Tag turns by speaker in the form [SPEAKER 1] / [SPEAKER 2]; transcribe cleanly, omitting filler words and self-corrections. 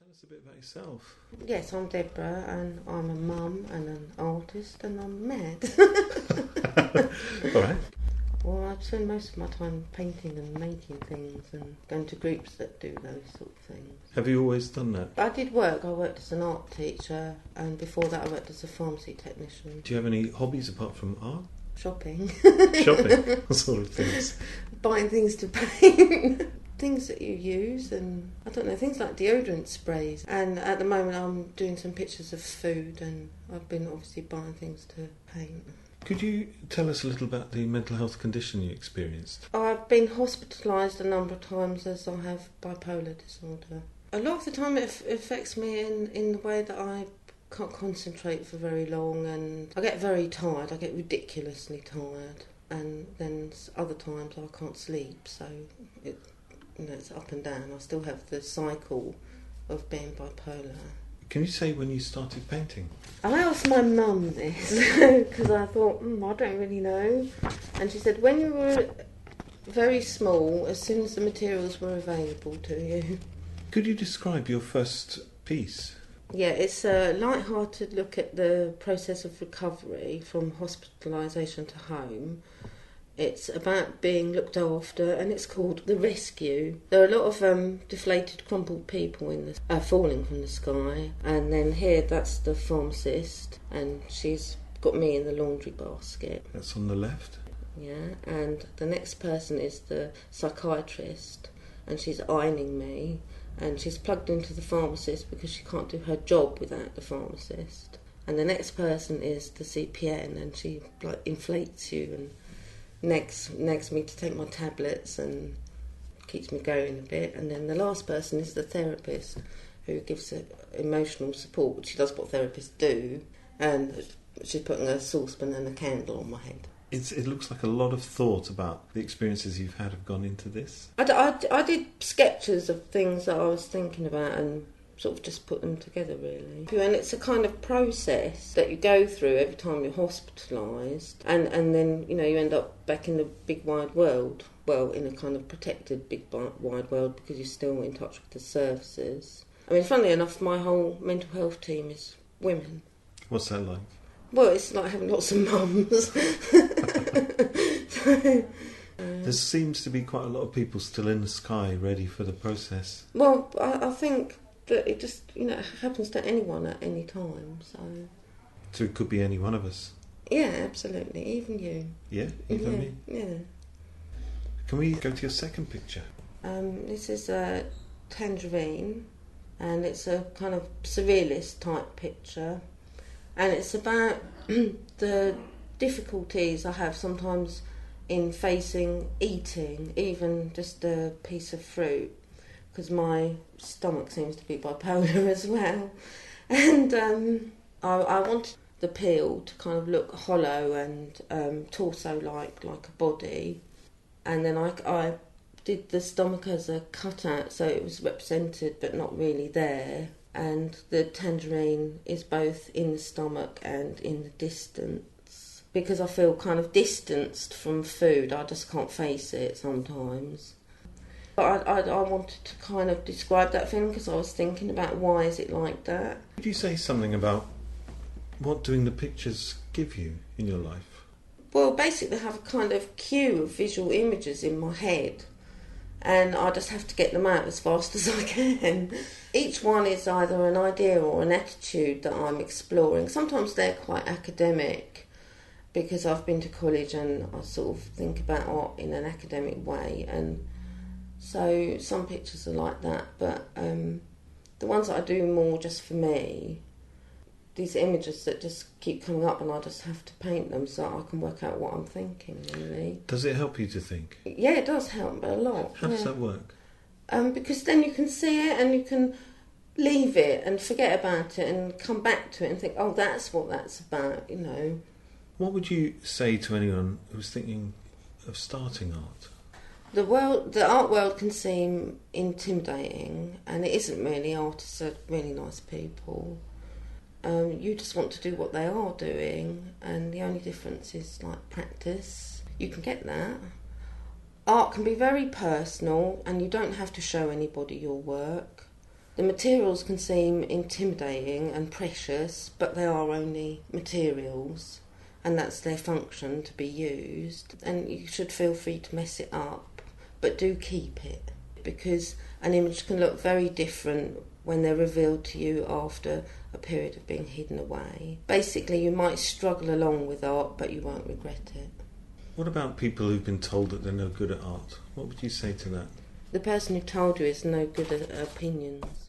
[SPEAKER 1] Tell us a bit about yourself.
[SPEAKER 2] Yes, I'm Deborah, and I'm a mum and an artist, and I'm mad.
[SPEAKER 1] All right.
[SPEAKER 2] Well, I spend most of my time painting and making things and going to groups that do those sort of things.
[SPEAKER 1] Have you always done that?
[SPEAKER 2] I did work. I worked as an art teacher, and before that I worked as a pharmacy technician.
[SPEAKER 1] Do you have any hobbies apart from art?
[SPEAKER 2] Shopping.
[SPEAKER 1] Shopping? What sort of things?
[SPEAKER 2] Buying things to paint. Things that you use, and I don't know, things like deodorant sprays. And at the moment I'm doing some pictures of food, and I've been obviously buying things to paint.
[SPEAKER 1] Could you tell us a little about the mental health condition you experienced?
[SPEAKER 2] I've been hospitalised a number of times as I have bipolar disorder. A lot of the time it affects me in the way that I can't concentrate for very long, and I get very tired. I get ridiculously tired, and then other times I can't sleep, so it's up and down. I still have the cycle of being bipolar.
[SPEAKER 1] Can you say when you started painting?
[SPEAKER 2] I asked my mum this because I thought, I don't really know. And she said, when you were very small, as soon as the materials were available to you.
[SPEAKER 1] Could you describe your first piece?
[SPEAKER 2] Yeah, it's a light-hearted look at the process of recovery from hospitalisation to home. It's about being looked after, and it's called The Rescue. There are a lot of deflated, crumpled people falling from the sky, and then here that's the pharmacist, and she's got me in the laundry basket.
[SPEAKER 1] That's on the left.
[SPEAKER 2] Yeah, and the next person is the psychiatrist, and she's ironing me, and she's plugged into the pharmacist because she can't do her job without the pharmacist. And the next person is the CPN, and she inflates you and nags me to take my tablets and keeps me going a bit. And then the last person is the therapist, who gives emotional support, which she does what therapists do, and she's putting a saucepan and a candle on my head.
[SPEAKER 1] It looks like a lot of thought about the experiences you've had have gone into this.
[SPEAKER 2] I did sketches of things that I was thinking about and sort of just put them together, really. And it's a kind of process that you go through every time you're hospitalised, and then, you end up back in the big wide world. Well, in a kind of protected big wide world, because you're still in touch with the services. I mean, funnily enough, my whole mental health team is women.
[SPEAKER 1] What's that like?
[SPEAKER 2] Well, it's like having lots of mums.
[SPEAKER 1] There seems to be quite a lot of people still in the sky ready for the process.
[SPEAKER 2] Well, I think that it just, happens to anyone at any time,
[SPEAKER 1] So it could be any one of us?
[SPEAKER 2] Yeah, absolutely, even you.
[SPEAKER 1] Yeah, even me?
[SPEAKER 2] Yeah.
[SPEAKER 1] Can we go to your second picture?
[SPEAKER 2] This is a tangerine, and it's a kind of surrealist type picture, and it's about the difficulties I have sometimes in facing eating, even just a piece of fruit, because my stomach seems to be bipolar as well. And I wanted the peel to kind of look hollow and torso-like, like a body. And then I did the stomach as a cutout, so it was represented but not really there. And the tangerine is both in the stomach and in the distance. Because I feel kind of distanced from food, I just can't face it sometimes. But I wanted to kind of describe that feeling because I was thinking about why is it like that.
[SPEAKER 1] Could you say something about what doing the pictures give you in your life?
[SPEAKER 2] Well, basically I have a kind of queue of visual images in my head, and I just have to get them out as fast as I can. Each one is either an idea or an attitude that I'm exploring. Sometimes they're quite academic because I've been to college and I sort of think about art in an academic way, and so some pictures are like that, but the ones that I do more just for me, these images that just keep coming up and I just have to paint them so I can work out what I'm thinking, really.
[SPEAKER 1] Does it help you to think?
[SPEAKER 2] Yeah, it does help a lot.
[SPEAKER 1] How does that work?
[SPEAKER 2] Because then you can see it and you can leave it and forget about it and come back to it and think, oh, that's what that's about,
[SPEAKER 1] What would you say to anyone who's thinking of starting art?
[SPEAKER 2] The art world can seem intimidating, and it isn't really. Artists are really nice people. You just want to do what they are doing, and the only difference is like practice. You can get that. Art can be very personal, and you don't have to show anybody your work. The materials can seem intimidating and precious, but they are only materials, and that's their function, to be used. And you should feel free to mess it up, but do keep it, because an image can look very different when they're revealed to you after a period of being hidden away. Basically, you might struggle along with art, but you won't regret it.
[SPEAKER 1] What about people who've been told that they're no good at art? What would you say to that?
[SPEAKER 2] The person who told you is no good at opinions.